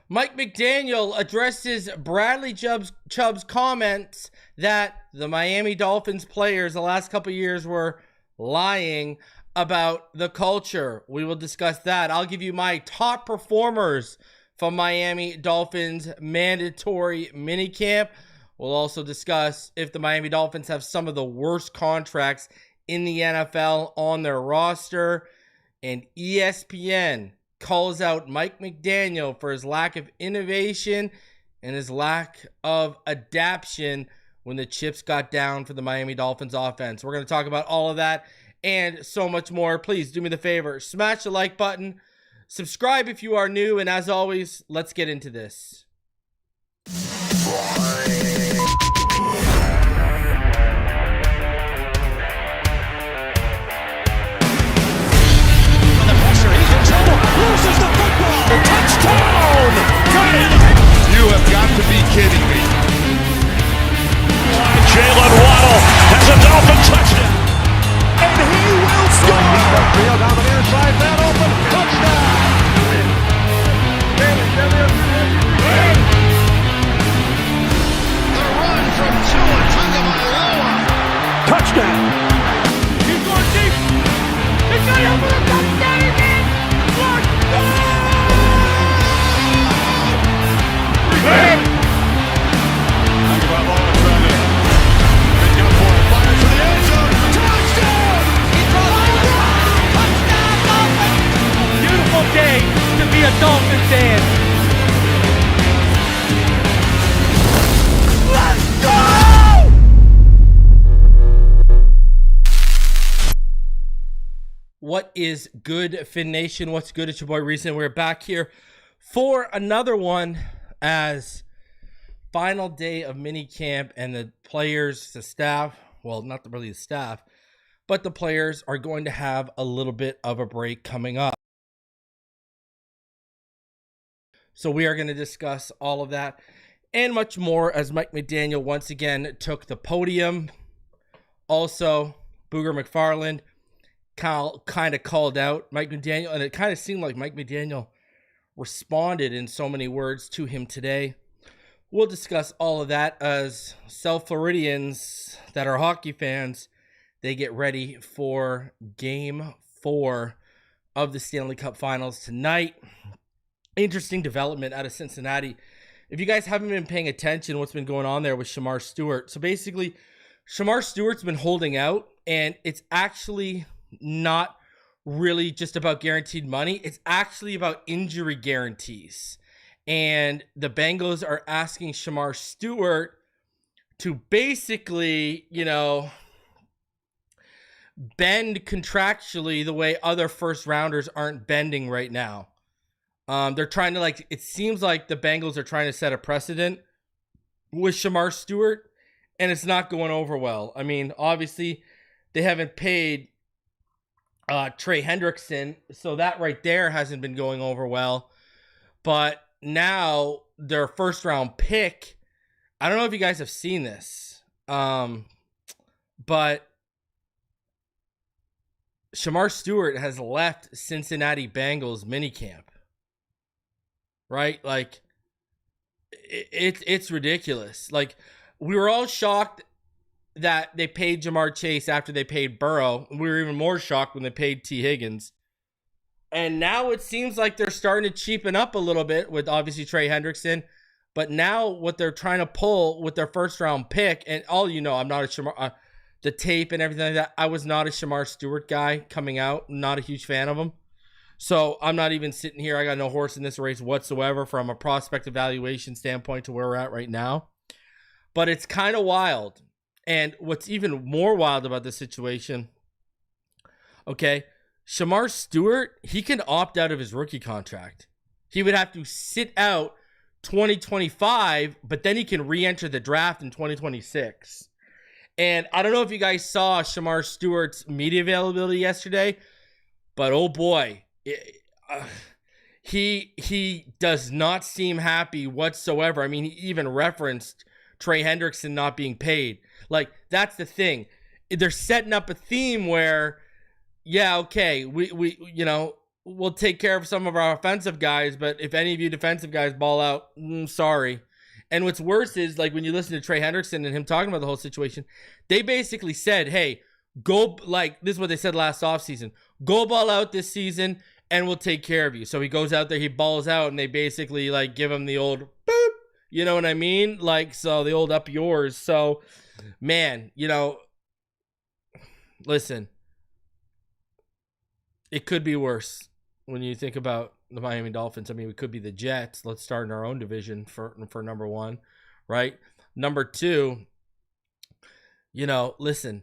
Mike McDaniel addresses Bradley Chubb's comments that the Miami Dolphins players the last couple of years were lying about the culture. We will discuss that. I'll give you my top performers from Miami Dolphins Mandatory Minicamp. We'll also discuss if the Miami Dolphins have some of the worst contracts in the NFL on their roster. And ESPN calls out Mike McDaniel for his lack of innovation and his lack of adaptation when the chips got down for the Miami Dolphins offense. We're going to talk about all of that and so much more. Please do me the favor, smash the like button, subscribe if you are new, and as always, let's get into this. Loses the football. Touchdown! Got it! You have got to be kidding me. Jaylen Waddle has a Dolphin touchdown. And he will score! Field on the near side, man open, touchdown! The run from Tua Tagovailoa. Touchdown! He's going deep. He's got it for the touchdown again. Beautiful day to be a Dolphin fan. Let's go! What is good, Fin Nation? What's good? It's your boy Reason. We're back here for another one as final day of minicamp, and the players, the staff, well, not really the staff, but the players are going to have a little bit of a break coming up. So we are going to discuss all of that and much more as Mike McDaniel once again took the podium. Also, Booger McFarland kind of called out Mike McDaniel, and it kind of seemed like Mike McDaniel responded in so many words to him today. We'll discuss all of that as South Floridians that are hockey fans, they get ready for Game 4 of the Stanley Cup Finals tonight. Interesting development out of Cincinnati. If you guys haven't been paying attention, what's been going on there with Shemar Stewart. So basically, Shemar Stewart's been holding out, and it's actually not really just about guaranteed money. It's actually about injury guarantees. And the Bengals are asking Shemar Stewart to basically, bend contractually the way other first rounders aren't bending right now. They're trying to, it seems like the Bengals are trying to set a precedent with Shemar Stewart, and it's not going over well. I mean, obviously, they haven't paid Trey Hendrickson, so that right there hasn't been going over well. But now their first round pick, I don't know if you guys have seen this, but Shemar Stewart has left Cincinnati Bengals minicamp. Right? It's ridiculous. We were all shocked that they paid Jamar Chase after they paid Burrow. We were even more shocked when they paid T. Higgins. And now it seems like they're starting to cheapen up a little bit with obviously Trey Hendrickson. But now what they're trying to pull with their first round pick, and I'm not a Shemar, the tape and everything like that, I was not a Shemar Stewart guy coming out. Not a huge fan of him. So I'm not even sitting here. I got no horse in this race whatsoever from a prospect evaluation standpoint to where we're at right now. But it's kind of wild. And what's even more wild about this situation, okay, Shemar Stewart, he can opt out of his rookie contract. He would have to sit out 2025, but then he can re-enter the draft in 2026. And I don't know if you guys saw Shemar Stewart's media availability yesterday, but oh boy, he does not seem happy whatsoever. I mean, he even referenced Trey Hendrickson not being paid. That's the thing. They're setting up a theme where, yeah, okay, we we'll take care of some of our offensive guys, but if any of you defensive guys ball out, sorry. And what's worse is, like, when you listen to Trey Hendrickson and him talking about the whole situation, they basically said, hey, go, like, this is what they said last offseason, go ball out this season and we'll take care of you. So he goes out there, he balls out, and they basically, like, give him the old boop, you know what I mean? Like, so the old up yours. So, man, you know, listen, it could be worse when you think about the Miami Dolphins. I mean, we could be the Jets. Let's start in our own division for number one, right? Number two, you know, listen,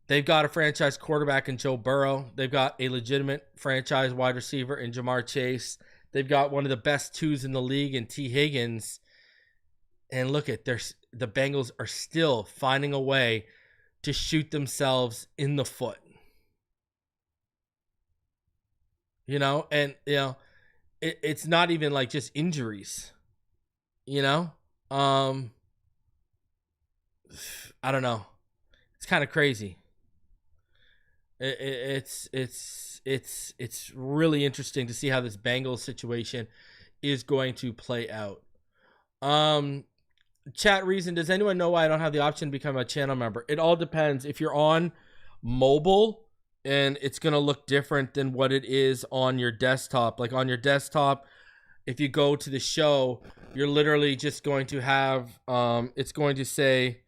they've got a franchise quarterback in Joe Burrow. They've got a legitimate franchise wide receiver in Ja'Marr Chase. They've got one of the best twos in the league in T. Higgins. And look at the Bengals are still finding a way to shoot themselves in the foot. You know, and, you know, it's not even like just injuries, you know? I don't know. It's kind of crazy. It's really interesting to see how this Bengals situation is going to play out. Chat reason, does anyone know why I don't have the option to become a channel member? It all depends. If you're on mobile, and it's going to look different than what it is on your desktop. Like on your desktop, if you go to the show, you're literally just going to have, it's going to say,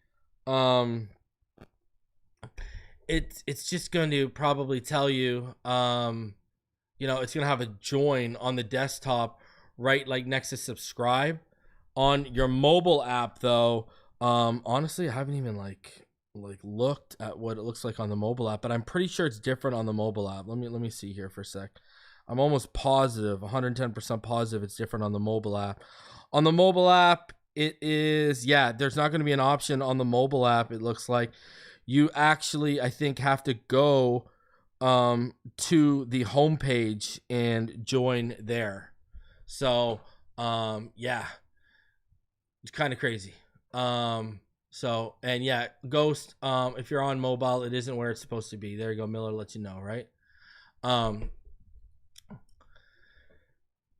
it's just going to probably tell you, you know, it's going to have a join on the desktop, right? Like next to subscribe. On your mobile app though, honestly, I haven't even like looked at what it looks like on the mobile app, but I'm pretty sure it's different on the mobile app. Let me see here for a sec. I'm almost positive, 110% positive it's different on the mobile app. On the mobile app, it is, yeah, there's not going to be an option on the mobile app. It looks like you actually, I think, have to go to the homepage and join there. So, yeah, it's kind of crazy. So, and yeah, Ghost, if you're on mobile, it isn't where it's supposed to be. There you go. Miller lets you know, right?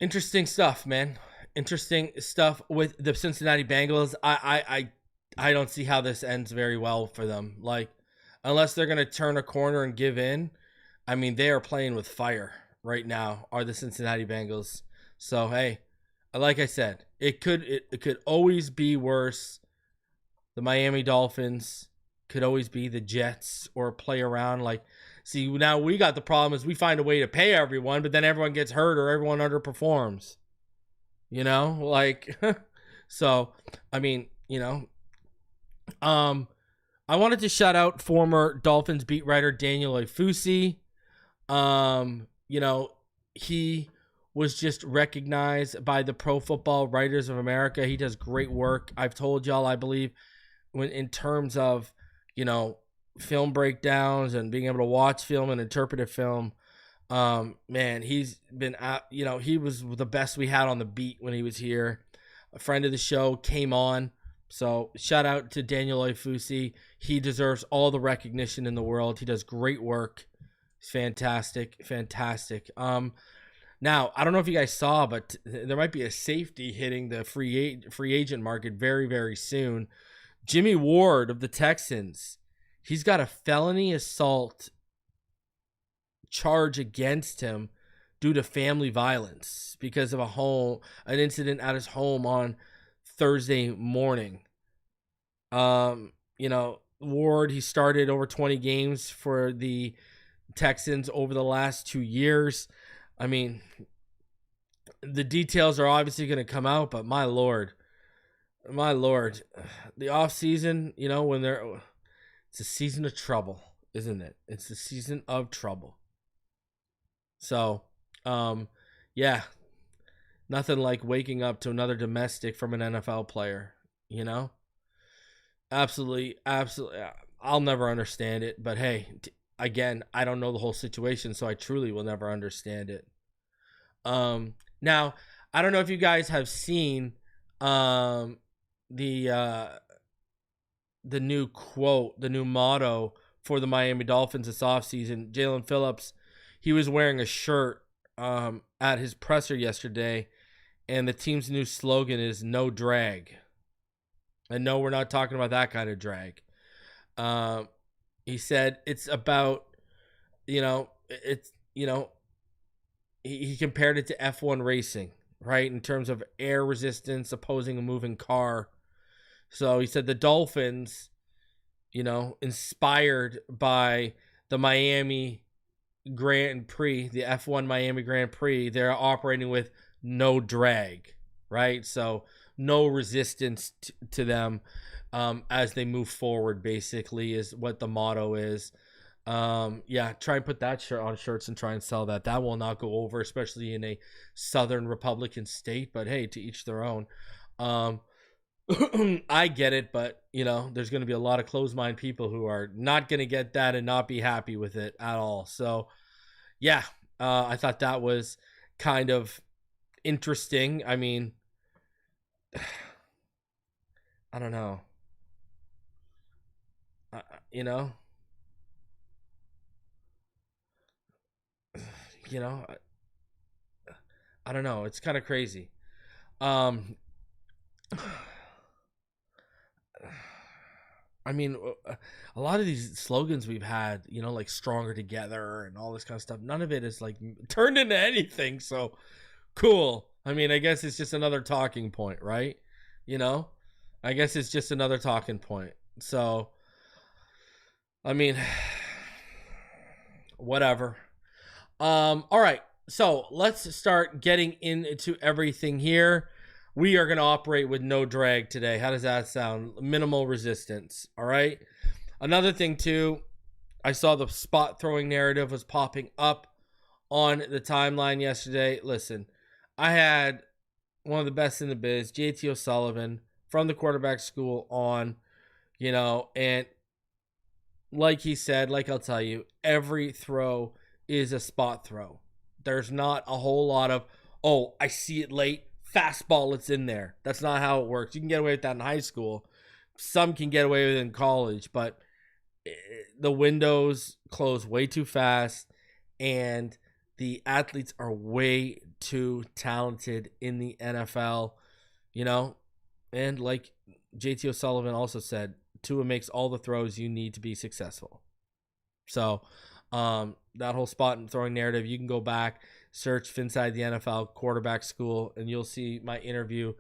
Interesting stuff, man. Interesting stuff with the Cincinnati Bengals. I don't see how this ends very well for them. Like, unless they're going to turn a corner and give in, I mean, they are playing with fire right now, are the Cincinnati Bengals. So, hey, like I said, it could always be worse. The Miami Dolphins could always be the Jets or play around. Like, see, now we got the problem is we find a way to pay everyone, but then everyone gets hurt or everyone underperforms. You know, like, so, I mean, you know, I wanted to shout out former Dolphins beat writer Daniel Ofusi. You know, he was just recognized by the Pro Football Writers of America. He does great work. I've told y'all, I believe, when in terms of, you know, film breakdowns and being able to watch film and interpret film, man, he's been, you know, he was the best we had on the beat when he was here. A friend of the show came on. So shout out to Daniel Ofusi. He deserves all the recognition in the world. He does great work. He's fantastic. Now, I don't know if you guys saw, but there might be a safety hitting the free agent market very, very soon. Jimmie Ward of the Texans, he's got a felony assault charge against him due to family violence because of an incident at his home on Thursday morning. You know, Ward, he started over 20 games for the Texans over the last 2 years. I mean, the details are obviously going to come out, but my Lord, the off season, you know, it's a season of trouble, isn't it? It's a season of trouble. So, yeah, nothing like waking up to another domestic from an NFL player, you know? Absolutely. I'll never understand it, but hey, again, I don't know the whole situation, so I truly will never understand it. Now, I don't know if you guys have seen the new quote, the new motto for the Miami Dolphins this offseason. Jalen Phillips, he was wearing a shirt at his presser yesterday, and the team's new slogan is "No drag." And no, we're not talking about that kind of drag. He said it's about, he compared it to F1 racing, right? In terms of air resistance, opposing a moving car. So he said the Dolphins, inspired by the Miami Grand Prix, the F1 Miami Grand Prix, they're operating with no drag, right? So no resistance to them as they move forward, basically, is what the motto is. Try and put that shirt on shirts and try and sell that. That will not go over, especially in a Southern Republican state, but hey, to each their own. I get it, but there's going to be a lot of closed-minded people who are not going to get that and not be happy with it at all. So I thought that was kind of interesting. I mean, I don't know. I don't know. It's kind of crazy. I mean, a lot of these slogans we've had, like stronger together and all this kind of stuff, none of it is like turned into anything. So cool. I mean, I guess it's just another talking point, right? I guess it's just another talking point. So, I mean, whatever. All right. So let's start getting into everything here. We are going to operate with no drag today. How does that sound? Minimal resistance. All right. Another thing too, I saw the spot throwing narrative was popping up on the timeline yesterday. Listen, I had one of the best in the biz, JT O'Sullivan from the quarterback school on, and like he said, like I'll tell you, every throw is a spot throw. There's not a whole lot of, I see it late, fastball, it's in there. That's not how it works. You can get away with that in high school. Some can get away with it in college, but the windows close way too fast, and the athletes are way too talented in the NFL, and like JT O'Sullivan also said, Tua makes all the throws you need to be successful. So that whole spot and throwing narrative, you can go back, search Phinsde The NFL quarterback school, and you'll see my interview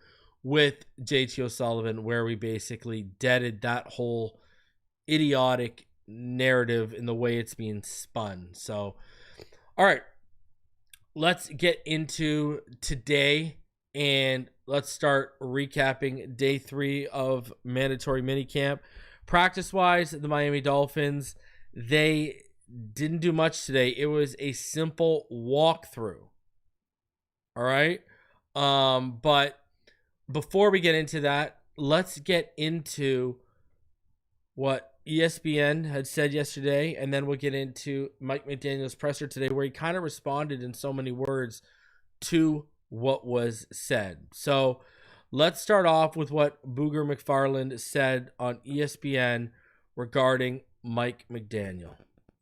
with JT O'Sullivan where we basically deaded that whole idiotic narrative in the way it's being spun. So, all right, let's get into today and let's start recapping day 3 of mandatory minicamp. Practice-wise, the Miami Dolphins, they didn't do much today. It was a simple walkthrough. All right. But before we get into that, let's get into what ESPN had said yesterday, and then we'll get into Mike McDaniel's presser today, where he kind of responded in so many words to what was said. So let's start off with what Booger McFarland said on ESPN regarding Mike McDaniel.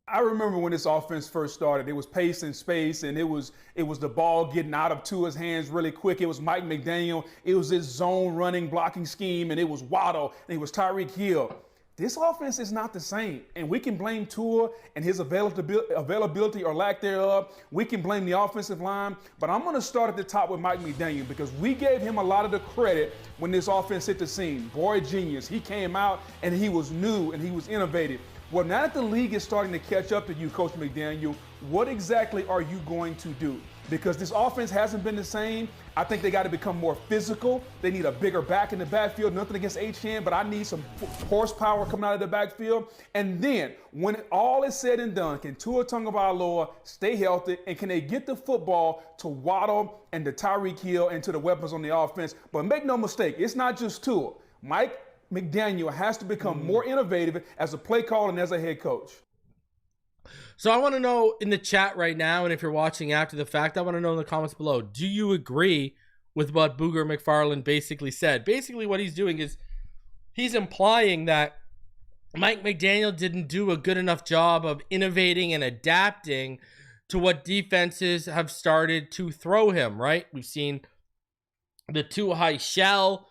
I remember when this offense first started, it was pace and space, and it was the ball getting out of Tua's hands really quick. It was Mike McDaniel. It was his zone running blocking scheme, and it was Waddle, and it was Tyreek Hill. This offense is not the same, and we can blame Tua and his availability or lack thereof. We can blame the offensive line, but I'm going to start at the top with Mike McDaniel because we gave him a lot of the credit when this offense hit the scene. Boy, genius. He came out, and he was new, and he was innovative. Well, now that the league is starting to catch up to you, Coach McDaniel, what exactly are you going to do? Because this offense hasn't been the same. I think they got to become more physical. They need a bigger back in the backfield. Nothing against H-Hand, but I need some horsepower coming out of the backfield. And then, when all is said and done, can Tua Tagovailoa stay healthy, and can they get the football to Waddle and to Tyreek Hill and to the weapons on the offense? But make no mistake, it's not just Tua. Mike McDaniel has to become more innovative as a play caller and as a head coach. So I want to know in the chat right now, and if you're watching after the fact, I want to know in the comments below, do you agree with what Booger McFarland basically said? Basically what he's doing is he's implying that Mike McDaniel didn't do a good enough job of innovating and adapting to what defenses have started to throw him, right? We've seen the too high shell,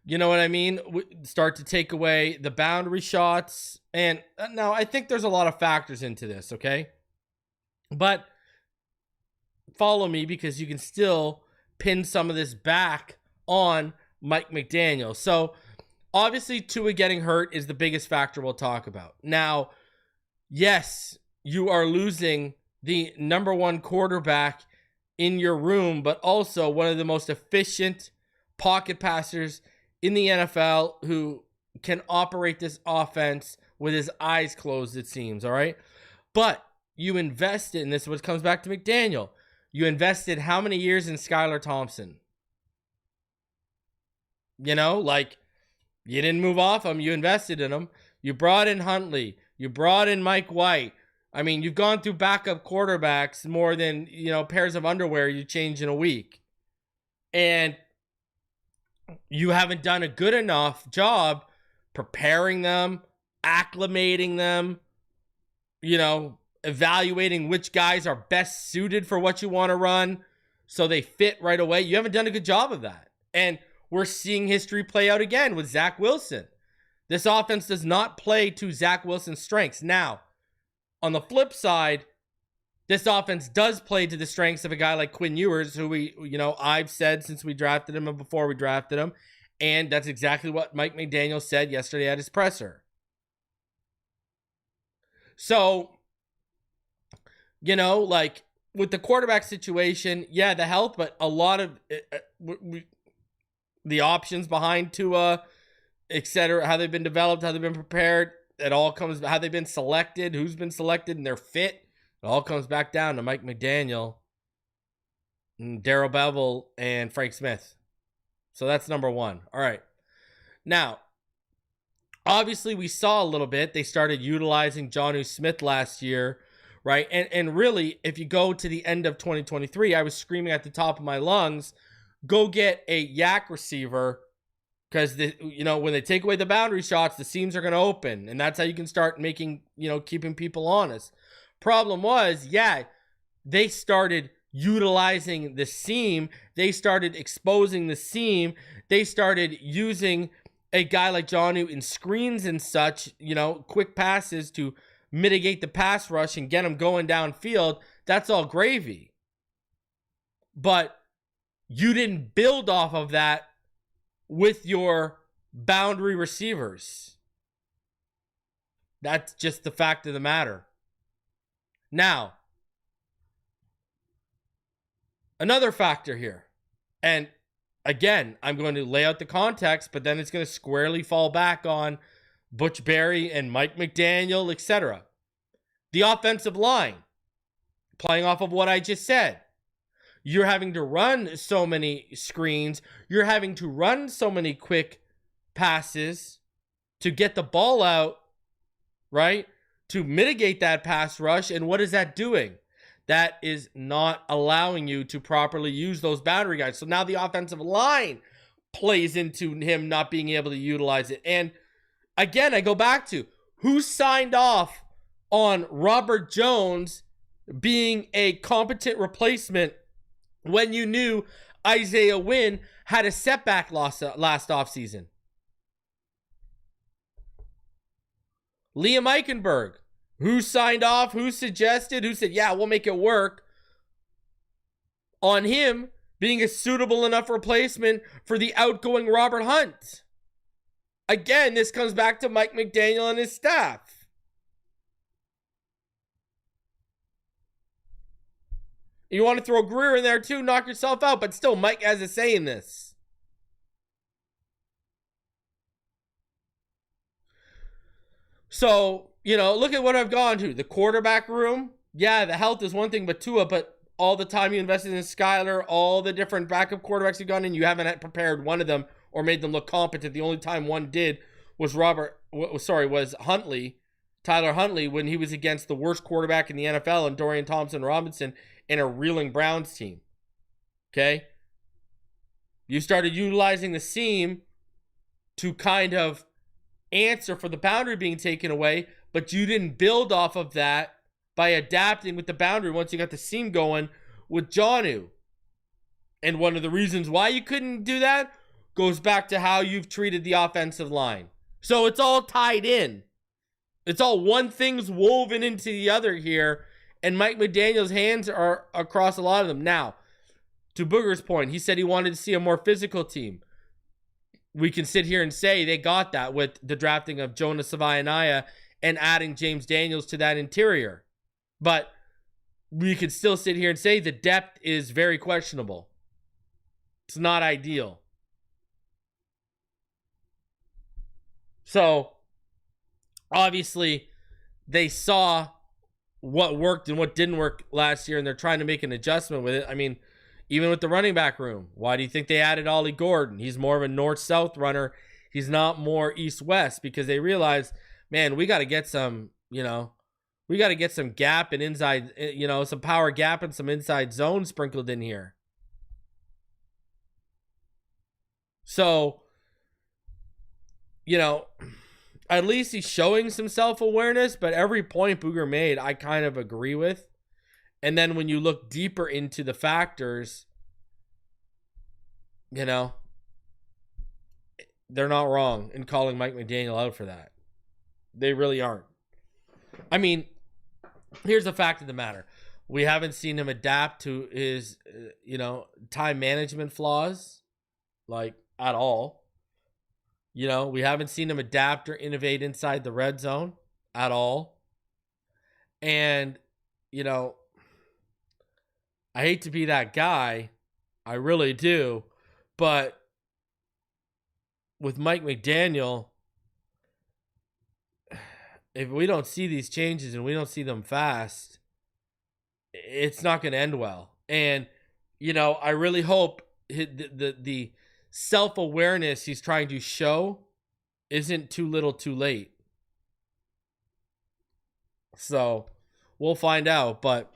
you know what I mean, start to take away the boundary shots. And now I think there's a lot of factors into this, okay? But follow me, because you can still pin some of this back on Mike McDaniel. So obviously Tua getting hurt is the biggest factor we'll talk about. Now, yes, you are losing the number one quarterback in your room, but also one of the most efficient pocket passers in the NFL who can operate this offense with his eyes closed, it seems, all right? But you invested, and this is what comes back to McDaniel, you invested how many years in Skylar Thompson? You know, like, you didn't move off him, you invested in him. You brought in Huntley, you brought in Mike White. I mean, you've gone through backup quarterbacks more than, you know, pairs of underwear you change in a week. And you haven't done a good enough job preparing them, acclimating them, you know, evaluating which guys are best suited for what you want to run so they fit right away. You haven't done a good job of that. And we're seeing history play out again with Zach Wilson. This offense does not play to Zach Wilson's strengths. Now, on the flip side, this offense does play to the strengths of a guy like Quinn Ewers, who I've said since we drafted him and before we drafted him. And that's exactly what Mike McDaniel said yesterday at his presser. So, you know, like with the quarterback situation, yeah, the health, but a lot of the options behind Tua, etc., how they've been developed, how they've been prepared, it all comes, how they've been selected, who's been selected, and their fit. It all comes back down to Mike McDaniel, Darrell Bevell, and Frank Smith. So that's number one. All right. Now, obviously, we saw a little bit. They started utilizing Jonnu Smith last year, right? And really, if you go to the end of 2023, I was screaming at the top of my lungs, go get a yak receiver, because, when they take away the boundary shots, the seams are going to open. And that's how you can start making, keeping people honest. Problem was, they started utilizing the seam. They started exposing the seam. They started using a guy like Jonnu in screens and such, quick passes to mitigate the pass rush and get him going downfield. That's all gravy. But you didn't build off of that with your boundary receivers. That's just the fact of the matter. Now, another factor here, and again, I'm going to lay out the context, but then it's going to squarely fall back on Butch Barry and Mike McDaniel, etc. The offensive line, playing off of what I just said. You're having to run so many screens. You're having to run so many quick passes to get the ball out, right? To mitigate that pass rush. And what is that doing? That is not allowing you to properly use those boundary guys. So now the offensive line plays into him not being able to utilize it. And again, I go back to who signed off on Robert Jones being a competent replacement when you knew Isaiah Wynn had a setback last offseason. Liam Eichenberg, who signed off, who suggested, who said, yeah, we'll make it work, on him being a suitable enough replacement for the outgoing Robert Hunt. Again, this comes back to Mike McDaniel and his staff. You want to throw Greer in there too, knock yourself out, but still, Mike has a say in this. So, look at what I've gone to. The quarterback room, yeah, the health is one thing, but Tua, but all the time you invested in Skylar, all the different backup quarterbacks you've gone in, you haven't prepared one of them or made them look competent. The only time one did was was Huntley, Tyler Huntley, when he was against the worst quarterback in the NFL and Dorian Thompson-Robinson in a reeling Browns team. Okay? You started utilizing the seam to kind of answer for the boundary being taken away, but you didn't build off of that by adapting with the boundary once you got the seam going with Jonnu. And one of the reasons why you couldn't do that goes back to how you've treated the offensive line. So it's all tied in. It's all one thing's woven into the other here. And Mike McDaniel's hands are across a lot of them. Now, to Booger's point, he said he wanted to see a more physical team. We can sit here and say they got that with the drafting of Jonah Savaianaya and adding James Daniels to that interior. But we could still sit here and say the depth is very questionable. It's not ideal. So, obviously, they saw what worked and what didn't work last year, and they're trying to make an adjustment with it. I mean, even with the running back room, why do you think they added Ollie Gordon? He's more of a north-south runner. He's not more east-west, because they realized, man, we got to get some, we got to get some gap and inside, some power gap and some inside zone sprinkled in here. So, at least he's showing some self-awareness, but every point Booger made, I kind of agree with. And then when you look deeper into the factors, they're not wrong in calling Mike McDaniel out for that. They really aren't. I mean, here's the fact of the matter. We haven't seen him adapt to his, time management flaws, at all. We haven't seen him adapt or innovate inside the red zone at all. And, I hate to be that guy. I really do. But with Mike McDaniel, if we don't see these changes and we don't see them fast, it's not going to end well. And, I really hope the self-awareness he's trying to show isn't too little too late. So we'll find out. But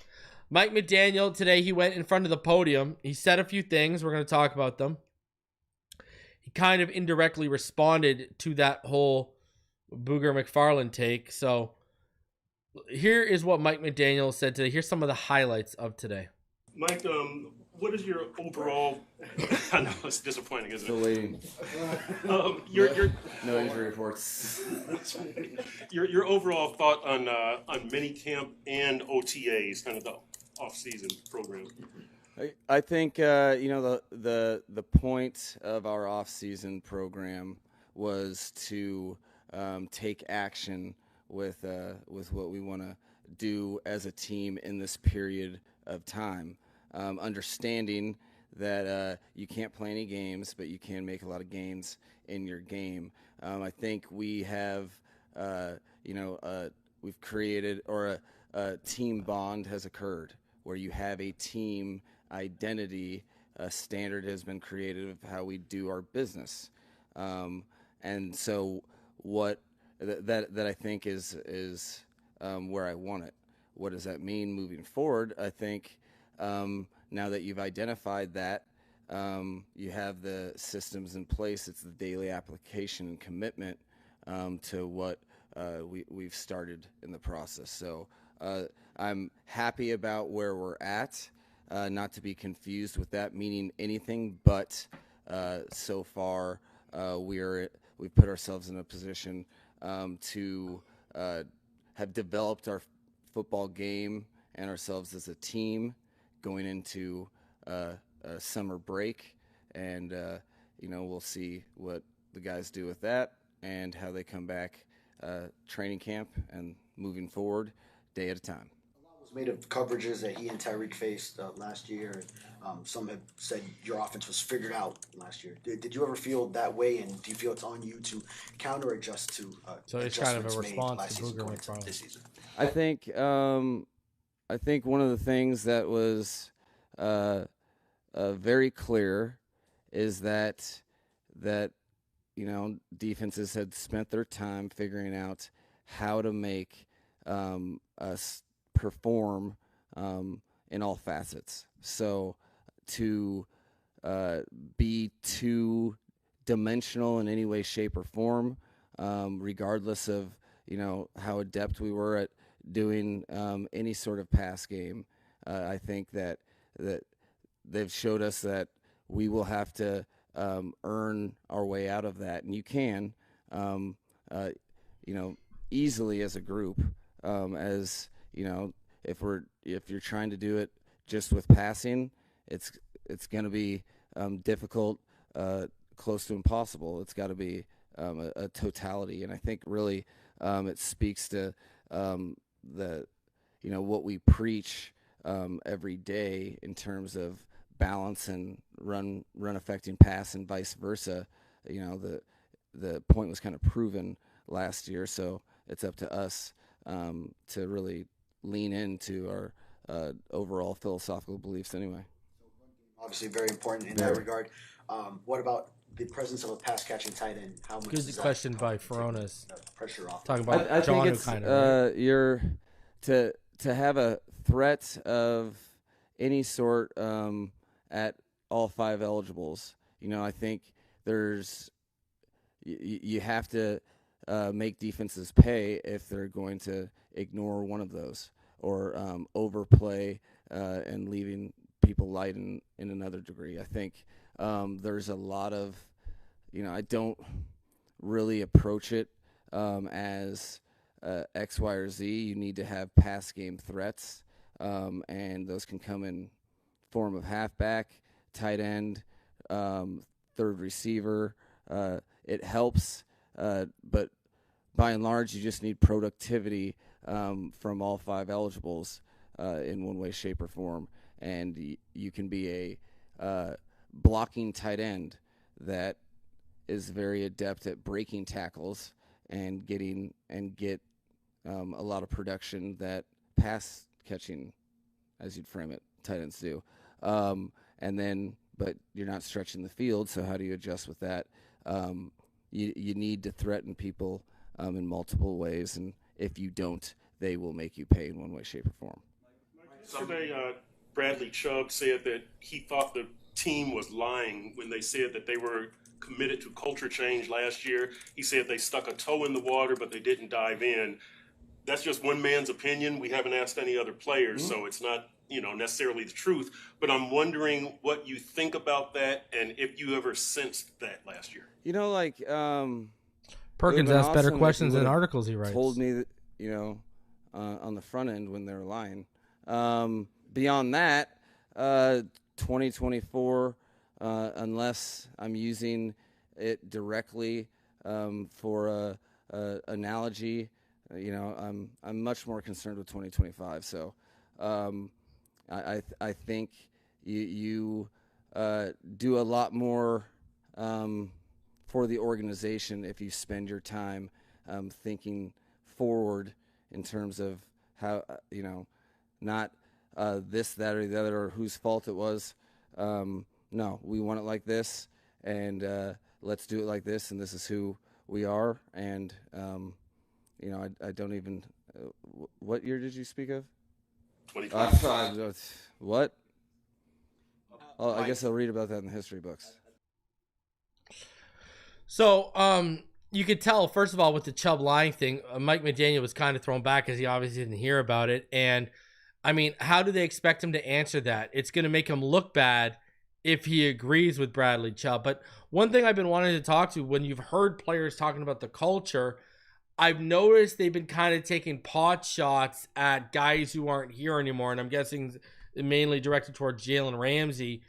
Mike McDaniel, today he went in front of the podium. He said a few things. We're going to talk about them. He kind of indirectly responded to that whole Booger McFarland take. So here is what Mike McDaniel said today. Here's some of the highlights of today. Mike, what is your overall? I know it's disappointing, isn't it? Still waiting. No injury reports. Your overall thought on minicamp and OTAs, kind of the off-season program. I think the point of our off-season program was to take action with what we want to do as a team in this period of time. Understanding that you can't play any games, but you can make a lot of gains in your game. I think we have, we've created, or a team bond has occurred where you have a team identity. A standard has been created of how we do our business, and so what that I think is where I want it. What does that mean moving forward? I think now that you've identified that, you have the systems in place. It's the daily application and commitment to what we've started in the process. So I'm happy about where we're at, not to be confused with that meaning anything, but so far we've put ourselves in a position to have developed our football game and ourselves as a team going into a summer break, and we'll see what the guys do with that and how they come back training camp and moving forward day at a time. A lot was made of coverages that he and Tyreek faced last year. Some have said your offense was figured out last year. Did you ever feel that way, and do you feel it's on you to counter adjust to so it's kind of a response to Booger McFarland this season? I think one of the things that was very clear is that defenses had spent their time figuring out how to make us perform in all facets. So to be two-dimensional in any way, shape, or form, regardless of how adept we were at doing any sort of pass game. I think that they've showed us that we will have to earn our way out of that, and you can, easily as a group. As you know, if you're trying to do it just with passing, it's going to be difficult, close to impossible. It's got to be a totality, and I think really it speaks to what we preach every day in terms of balance and run affecting pass and vice versa. The point was kind of proven last year, so it's up to us to really lean into our overall philosophical beliefs anyway. Obviously very important in that regard. What about the presence of a pass catching tight end? How much Good question by Feronas. Pressure off. Talking about I think John it's kind of, right? you're to have a threat of any sort at all 5 eligibles. I think you have to make defenses pay if they're going to ignore one of those or overplay and leaving people light in another degree. I think there's a lot of, I don't really approach it as X, Y, or Z. You need to have pass game threats, and those can come in form of halfback, tight end, third receiver. It helps, but by and large, you just need productivity from all 5 eligibles in one way, shape, or form. And you can be a blocking tight end that is very adept at breaking tackles and get a lot of production that pass catching, as you'd frame it, tight ends do. But you're not stretching the field, so how do you adjust with that? You need to threaten people in multiple ways, and if you don't, they will make you pay in one way, shape, or form. Yesterday, Bradley Chubb said that he thought the team was lying when they said that they were committed to culture change last year. He said they stuck a toe in the water, but they didn't dive in. That's just one man's opinion. We haven't asked any other players, so it's not necessarily the truth. But I'm wondering what you think about that and if you ever sensed that last year. Perkins asks better questions than articles he writes. Told me that, on the front end when they're lying. Beyond that, 2024, unless I'm using it directly for a analogy, I'm much more concerned with 2025. So I think you do a lot more for the organization if you spend your time thinking forward in terms of how, not this, that, or the other, or whose fault it was. No, we want it like this, and let's do it like this, and this is who we are. And, I don't even what year did you speak of? 25. What? Oh, I guess I'll read about that in the history books. So, you could tell, first of all, with the Chubb lying thing, Mike McDaniel was kind of thrown back because he obviously didn't hear about it. And, I mean, how do they expect him to answer that? It's going to make him look bad if he agrees with Bradley Chubb. But one thing I've been wanting to talk to, when you've heard players talking about the culture, I've noticed they've been kind of taking pot shots at guys who aren't here anymore. And I'm guessing mainly directed towards Jaylen Ramsey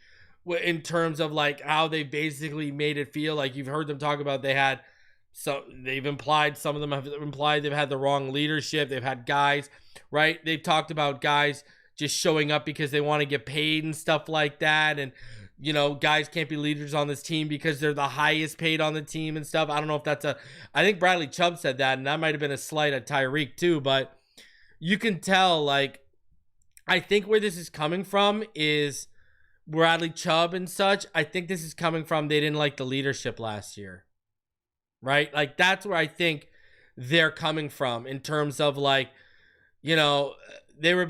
in terms of like how they basically made it feel like you've heard them talk about they've implied, some of them have implied they've had the wrong leadership. They've had guys, right? They've talked about guys just showing up because they want to get paid and stuff like that. And, guys can't be leaders on this team because they're the highest paid on the team and stuff. I don't know if I think Bradley Chubb said that, and that might have been a slight at Tyreek too, but you can tell, I think where this is coming from is Bradley Chubb and such. I think this is coming from they didn't like the leadership last year. Right? That's where I think they're coming from in terms of they were,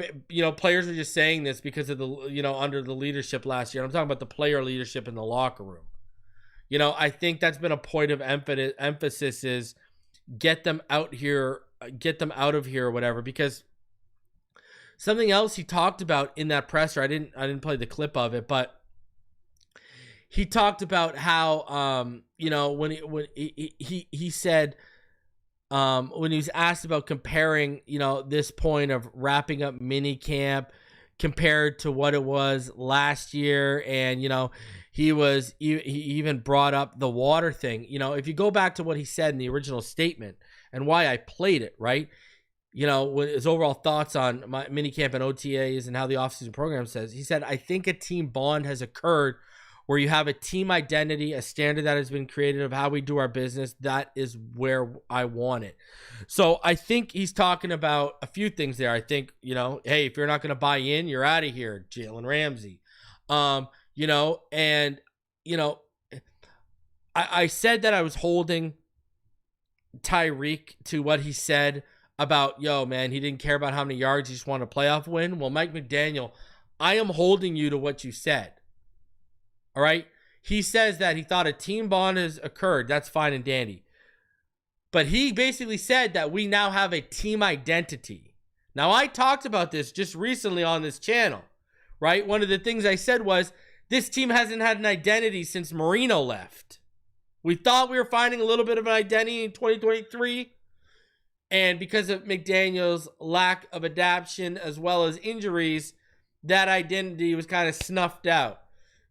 players were just saying this because of the, under the leadership last year. I'm talking about the player leadership in the locker room. I think that's been a point of emphasis is get them out of here or whatever, because something else he talked about in that presser, I didn't play the clip of it, but he talked about how when he said when he was asked about comparing this point of wrapping up mini camp compared to what it was last year, and he even brought up the water thing. If you go back to what he said in the original statement and why I played it, right? When his overall thoughts on my minicamp and OTAs and how the offseason program says, he said, I think a team bond has occurred where you have a team identity, a standard that has been created of how we do our business. That is where I want it. So I think he's talking about a few things there. I think, hey, if you're not going to buy in, you're out of here, Jaylen Ramsey. I said that I was holding Tyreek to what he said about, he didn't care about how many yards, he just wanted a playoff win. Well, Mike McDaniel, I am holding you to what you said. All right? He says that he thought a team bond has occurred. That's fine and dandy. But he basically said that we now have a team identity. Now, I talked about this just recently on this channel, right? One of the things I said was, this team hasn't had an identity since Marino left. We thought we were finding a little bit of an identity in 2023. And because of McDaniel's lack of adaptation as well as injuries, that identity was kind of snuffed out.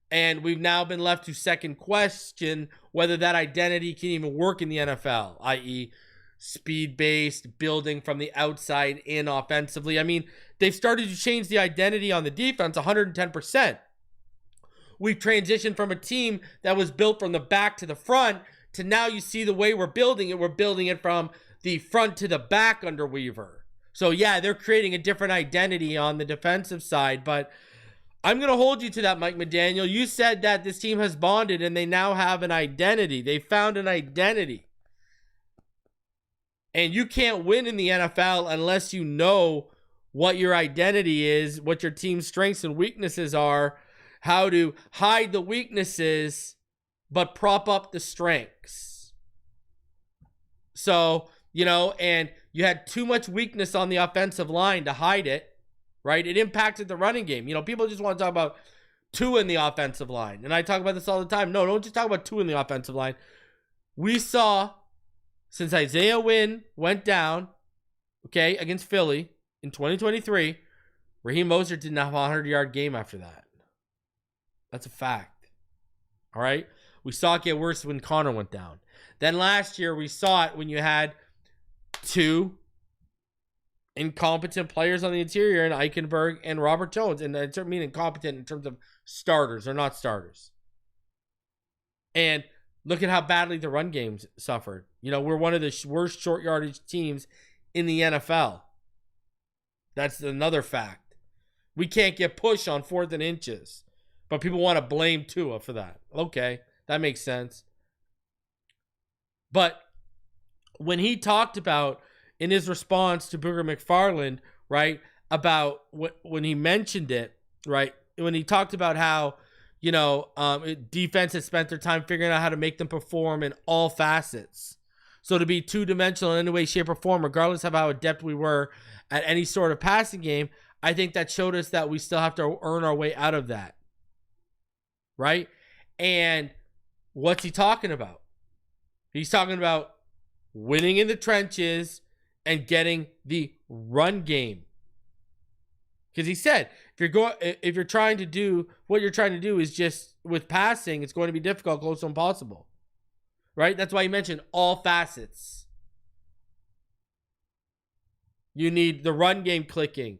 And we've now been left to second question whether that identity can even work in the NFL, i.e. speed-based, building from the outside in offensively. I mean, they've started to change the identity on the defense 110%. We've transitioned from a team that was built from the back to the front to now you see the way we're building it from the front to the back under Weaver. So yeah, they're creating a different identity on the defensive side, but I'm going to hold you to that, Mike McDaniel. You said that this team has bonded and they now have an identity. They found an identity. And you can't win in the NFL unless you know what your identity is, what your team's strengths and weaknesses are, how to hide the weaknesses, but prop up the strengths. So, and you had too much weakness on the offensive line to hide it. Right? It impacted the running game. People just want to talk about two in the offensive line. And I talk about this all the time. No, don't just talk about two in the offensive line. We saw, since Isaiah Wynn went down, against Philly in 2023, Raheem Mostert didn't have a 100-yard game after that. That's a fact. All right? We saw it get worse when Connor went down. Then last year, we saw it when you had two incompetent players on the interior in Eichenberg and Robert Jones. And I don't mean incompetent in terms of starters or not starters. And look at how badly the run games suffered. We're one of the worst short yardage teams in the NFL. That's another fact. We can't get pushed on 4th and inches. But people want to blame Tua for that. Okay, that makes sense. But when he talked about, in his response to Booger McFarland, right, about when he mentioned it, right, when he talked about how, defense has spent their time figuring out how to make them perform in all facets. So to be two-dimensional in any way, shape, or form, regardless of how adept we were at any sort of passing game, I think that showed us that we still have to earn our way out of that. Right? And what's he talking about? He's talking about winning in the trenches and getting the run game. Because he said, if you're trying to do what you're trying to do is just with passing, it's going to be difficult, close to impossible. Right? That's why he mentioned all facets. You need the run game clicking.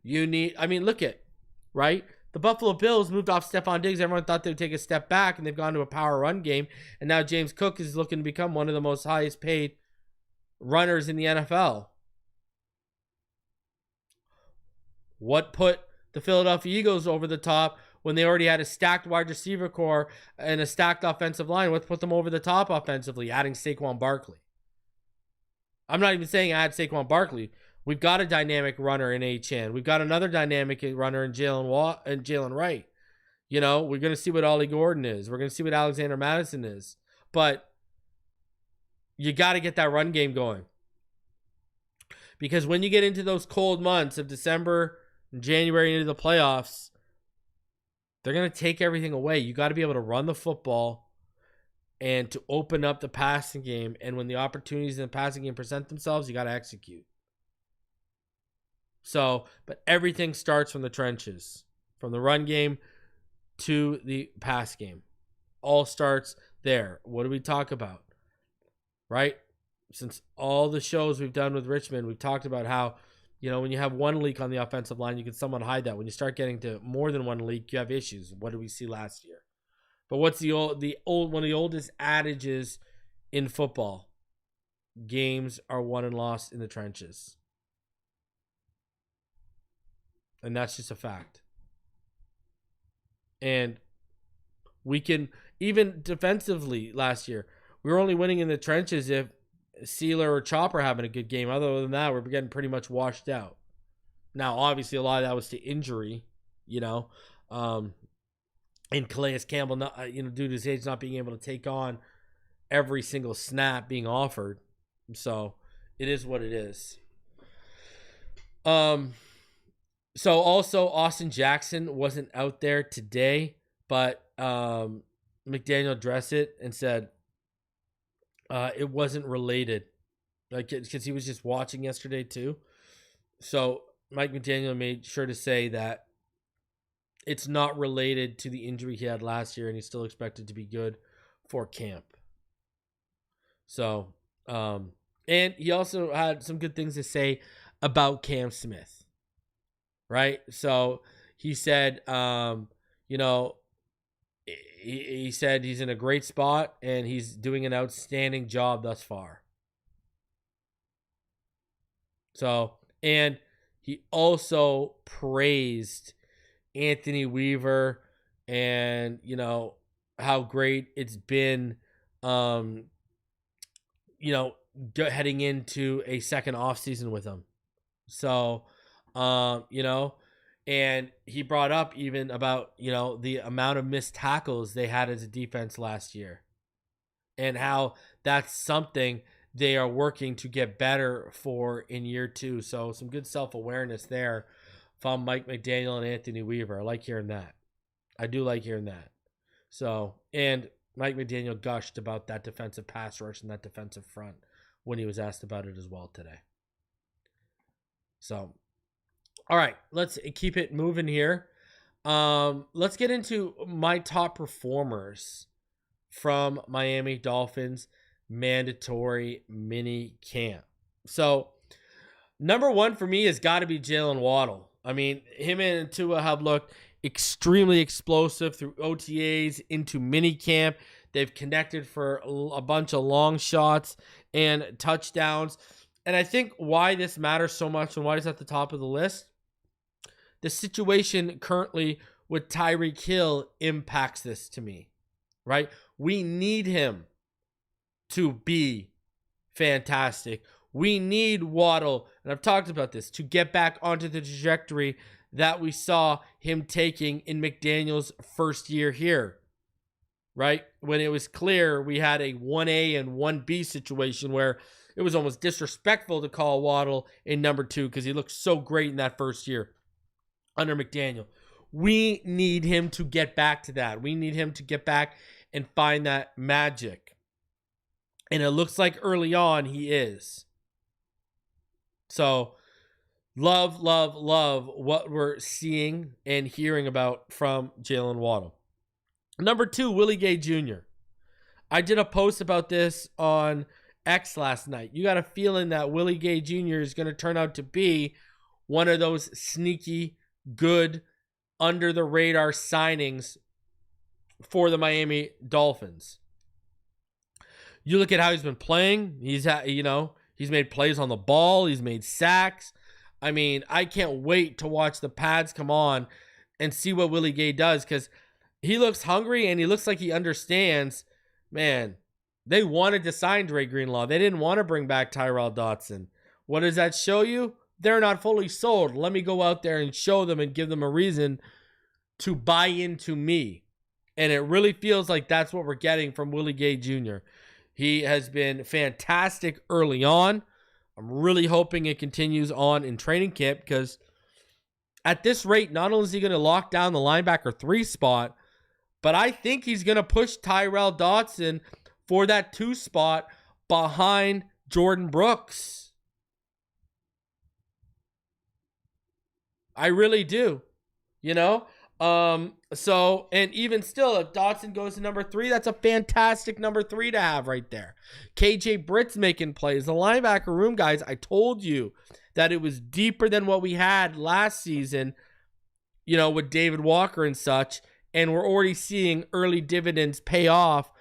Look at, right? The Buffalo Bills moved off Stephon Diggs. Everyone thought they would take a step back, and they've gone to a power run game. And now James Cook is looking to become one of the most highest paid runners in the NFL. What put the Philadelphia Eagles over the top when they already had a stacked wide receiver core and a stacked offensive line? What put them over the top offensively? Adding Saquon Barkley. I'm not even saying add Saquon Barkley. We've got a dynamic runner in Achane. We've got another dynamic runner in Jaylen Wright. We're going to see what Ollie Gordon is. We're going to see what Alexander Madison is. But you got to get that run game going. Because when you get into those cold months of December, in January into the playoffs, they're going to take everything away. You got to be able to run the football and to open up the passing game. And when the opportunities in the passing game present themselves, you got to execute. So, but everything starts from the trenches, from the run game to the pass game. All starts there. What do we talk about? Right? Since all the shows we've done with Richmond, we've talked about how, when you have one leak on the offensive line, you can somewhat hide that. When you start getting to more than one leak, you have issues. What did we see last year? But what's the old one of the oldest adages in football? Games are won and lost in the trenches. And that's just a fact. And we can, even defensively last year, we were only winning in the trenches if Sealer or Chopper having a good game. Other than that, we're getting pretty much washed out. Now, obviously, a lot of that was to injury, and Calais Campbell, not, due to his age, not being able to take on every single snap being offered. So it is what it is. So also Austin Jackson wasn't out there today, but McDaniel addressed it and said it wasn't related, because he was just watching yesterday too. So Mike McDaniel made sure to say that it's not related to the injury he had last year, and he's still expected to be good for camp. So, and he also had some good things to say about Cam Smith, right? So he said, he said he's in a great spot and he's doing an outstanding job thus far. So, and he also praised Anthony Weaver and, how great it's been, heading into a second offseason with him. So, and he brought up even about, the amount of missed tackles they had as a defense last year and how that's something they are working to get better for in year 2. So some good self-awareness there from Mike McDaniel and Anthony Weaver. I like hearing that. I do like hearing that. So, and Mike McDaniel gushed about that defensive pass rush and that defensive front when he was asked about it as well today. So, all right, let's keep it moving here. Let's get into my top performers from Miami Dolphins Mandatory Minicamp. So, number one for me has got to be Jaylen Waddle. I mean, him and Tua have looked extremely explosive through OTAs into minicamp. They've connected for a bunch of long shots and touchdowns. And I think why this matters so much and why it's at the top of the list, the situation currently with Tyreek Hill impacts this to me, right? We need him to be fantastic. We need Waddle, and I've talked about this, to get back onto the trajectory that we saw him taking in McDaniel's first year here, right? When it was clear we had a 1A and 1B situation where it was almost disrespectful to call Waddle in number 2 because he looked so great in that first year under McDaniel. We need him to get back to that. We need him to get back and find that magic. And it looks like early on he is. So, love what we're seeing and hearing about from Jaylen Waddle. Number 2, Willie Gay Jr. I did a post about this on X last night. You got a feeling that Willie Gay Jr. is going to turn out to be one of those sneaky, good, under-the-radar signings for the Miami Dolphins. You look at how he's been playing. He's made plays on the ball. He's made sacks. I mean, I can't wait to watch the pads come on and see what Willie Gay does because he looks hungry and he looks like he understands, man, they wanted to sign Dre Greenlaw. They didn't want to bring back Tyrel Dotson. What does that show you? They're not fully sold. Let me go out there and show them and give them a reason to buy into me. And it really feels like that's what we're getting from Willie Gay Jr. He has been fantastic early on. I'm really hoping it continues on in training camp because at this rate, not only is he going to lock down the linebacker 3 spot, but I think he's going to push Tyrell Dodson for that 2 spot behind Jordan Brooks. I really do. You know? So, and even still, if Dodson goes to number 3, that's a fantastic number 3 to have right there. KJ Britt's making plays. The linebacker room, guys, I told you that it was deeper than what we had last season, you know, with David Walker and such. And we're already seeing early dividends pay off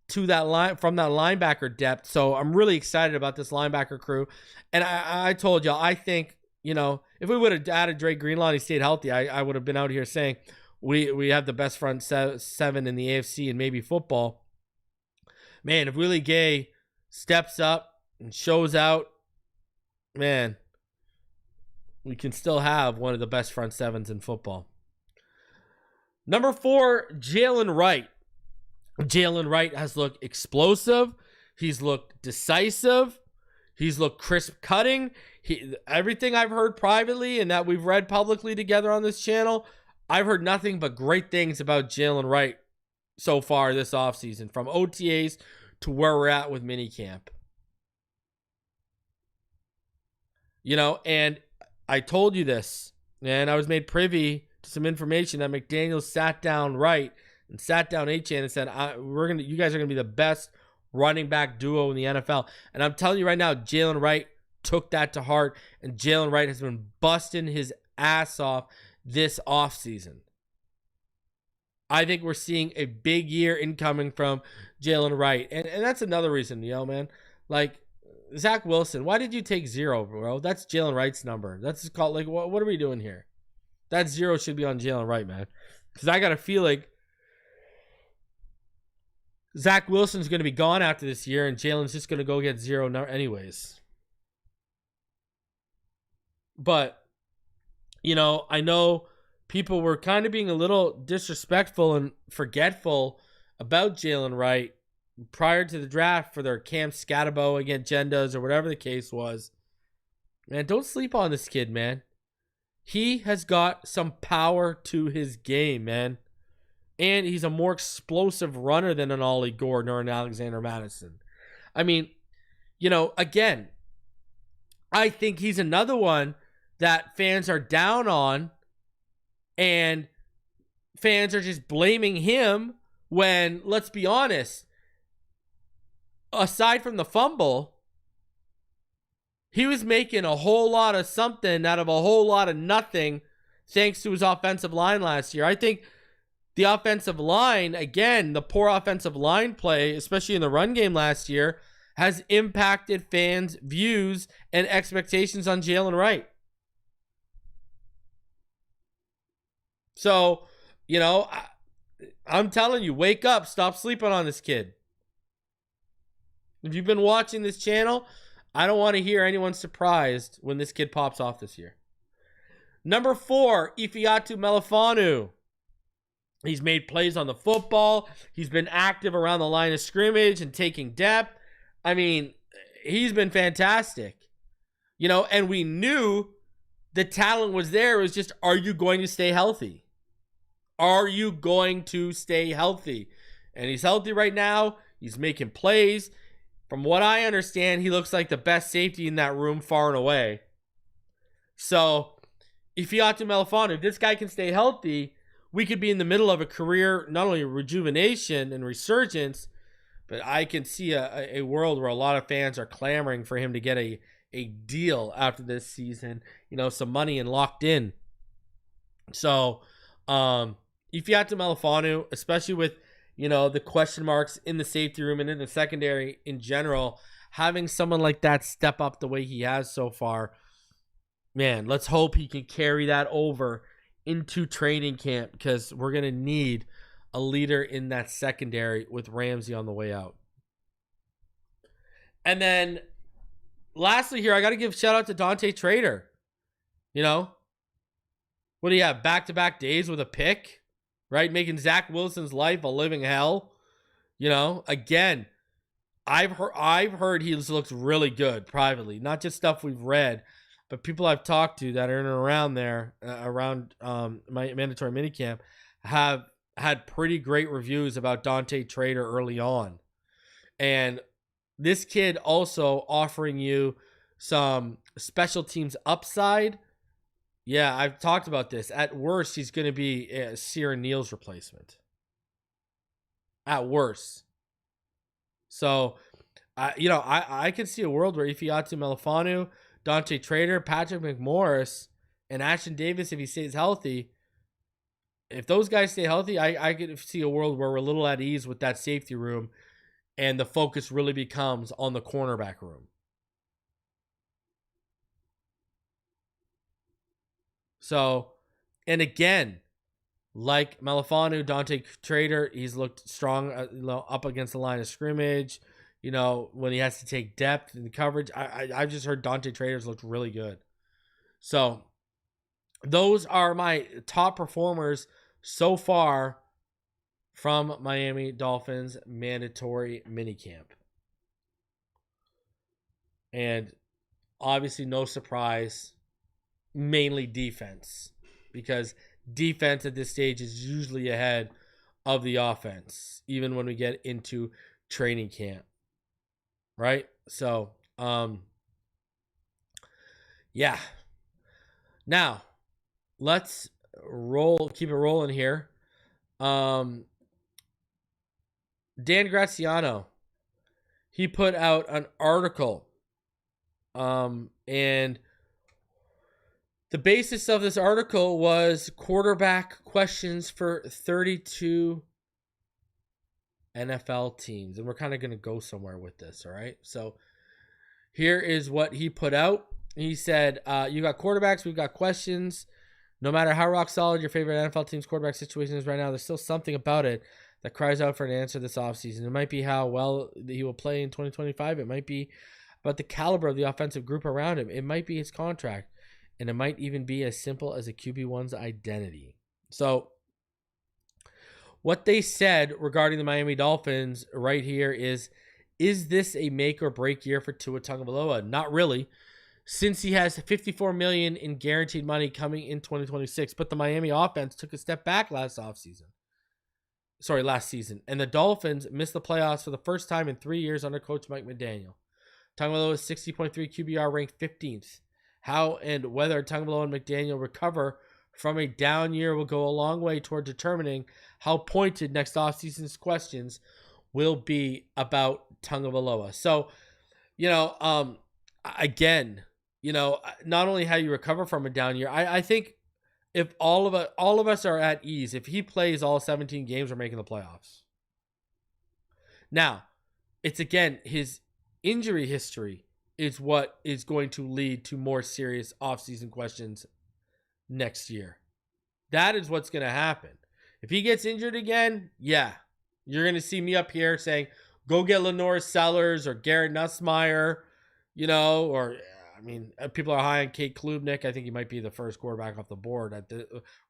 to that line from that linebacker depth. So I'm really excited about this linebacker crew. And I told y'all, I think, you know, if we would have added Dre Greenlaw and he stayed healthy, I would have been out here saying we have the best front 7 in the AFC and maybe football. Man, if Willie Gay steps up and shows out, man, we can still have one of the best front 7s in football. Number 4, Jaylen Wright. Jaylen Wright has looked explosive. He's looked decisive. He's looked crisp cutting. Everything I've heard privately and that we've read publicly together on this channel, I've heard nothing but great things about Jaylen Wright so far this offseason, from OTAs to where we're at with minicamp. You know, and I told you this, and I was made privy to some information that McDaniel sat down Wright and sat down Achane and said, you guys are gonna be the best running back duo in the NFL. And I'm telling you right now, Jaylen Wright took that to heart, and Jaylen Wright has been busting his ass off this offseason. I think we're seeing a big year incoming from Jaylen Wright. And that's another reason, you know, man. Like, Zach Wilson, why did you take 0, bro? That's Jaylen Wright's number. That's called, like, what are we doing here? That 0 should be on Jaylen Wright, man. Because I got to feel like Zach Wilson's going to be gone after this year, and Jaylen's just going to go get 0 anyways. But, you know, I know people were kind of being a little disrespectful and forgetful about Jaylen Wright prior to the draft for their Cam Scatabo agendas or whatever the case was. Man, don't sleep on this kid, man. He has got some power to his game, man. And he's a more explosive runner than an Ollie Gordon or an Alexander Madison. I mean, you know, again, I think he's another one that fans are down on, and fans are just blaming him when, let's be honest, aside from the fumble, he was making a whole lot of something out of a whole lot of nothing thanks to his offensive line last year. I think the offensive line, again, the poor offensive line play, especially in the run game last year, has impacted fans' views and expectations on Jaylen Wright. So, you know, I'm telling you, wake up. Stop sleeping on this kid. If you've been watching this channel, I don't want to hear anyone surprised when this kid pops off this year. Number 4, Ifeatu Melifonwu. He's made plays on the football. He's been active around the line of scrimmage and taking depth. I mean, he's been fantastic. You know, and we knew the talent was there. It was just, are you going to stay healthy? Are you going to stay healthy? And he's healthy right now. He's making plays. From what I understand, he looks like the best safety in that room far and away. So, Ifeatu Melifonwu, if this guy can stay healthy, we could be in the middle of a career, not only rejuvenation and resurgence, but I can see a world where a lot of fans are clamoring for him to get a deal after this season, you know, some money and locked in. So, Ifeatu Melifonwu, especially with, you know, the question marks in the safety room and in the secondary in general, having someone like that step up the way he has so far, man, let's hope he can carry that over into training camp, because we're going to need a leader in that secondary with Ramsey on the way out. And then lastly here, I got to give shout out to Dante Trader. You know, what do you have? Back-to-back days with a pick, right? Making Zach Wilson's life a living hell. You know, again, I've heard he looks really good privately, not just stuff we've read. but people I've talked to that are in and around there, around my mandatory minicamp, have had pretty great reviews about Dante Trader early on. And this kid also offering you some special teams upside. Yeah, I've talked about this. At worst, he's going to be Sierra Neal's replacement. At worst. So, I could see a world where Ifeatu Melifonwu, Dante Trader, Patrick McMorris, and Ashton Davis, if he stays healthy, if those guys stay healthy, I could see a world where we're a little at ease with that safety room and the focus really becomes on the cornerback room. So, and again, like Melifonwu, Dante Trader, he's looked strong up against the line of scrimmage. When he has to take depth in the coverage. I've just heard Dante Trader's looked really good. So, those are my top performers so far from Miami Dolphins Mandatory Minicamp. And obviously no surprise, mainly defense, because defense at this stage is usually ahead of the offense, even when we get into training camp. Right? So, yeah. Now, let's keep it rolling here. Dan Graziano, he put out an article, and the basis of this article was quarterback questions for 32 NFL teams, and we're kind of going to go somewhere with this, all right? So here is what he put out. He said, you got quarterbacks, we've got questions. No matter how rock solid your favorite NFL team's quarterback situation is right now, there's still something about it that cries out for an answer this offseason. It might be how well he will play in 2025. It might be about the caliber of the offensive group around him. It might be his contract. And it might even be as simple as a QB1's identity. So, what they said regarding the Miami Dolphins right here is this a make or break year for Tua Tagovailoa? Not really, since he has $54 million in guaranteed money coming in 2026. But the Miami offense took a step back last season. And the Dolphins missed the playoffs for the first time in 3 years under coach Mike McDaniel. Tagovailoa's 60.3 QBR ranked 15th. How and whether Tagovailoa and McDaniel recover from a down year will go a long way toward determining how pointed next offseason's questions will be about Tagovailoa. So, again, not only how you recover from a down year, I think if all of us are at ease, if he plays all 17 games, we're making the playoffs. Now, it's again, his injury history is what is going to lead to more serious offseason questions next year. That is what's going to happen. If he gets injured again, yeah, you're going to see me up here saying, go get Lenore Sellers or Garrett Nussmeier, people are high on Kate Klubnik. I think he might be the first quarterback off the board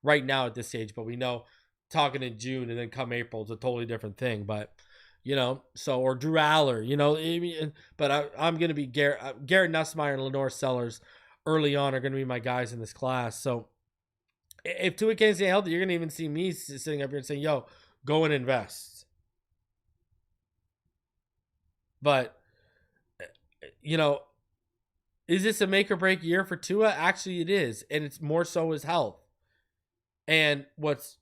right now at this stage, but we know talking in June and then come April, it's a totally different thing. But or Drew Aller, but I'm going to be Garrett Nussmeier and Lenore Sellers early on are going to be my guys in this class. So if Tua can't stay healthy, you're going to even see me sitting up here and saying, yo, go and invest. But, is this a make or break year for Tua? Actually, it is. And it's more so his health. And what's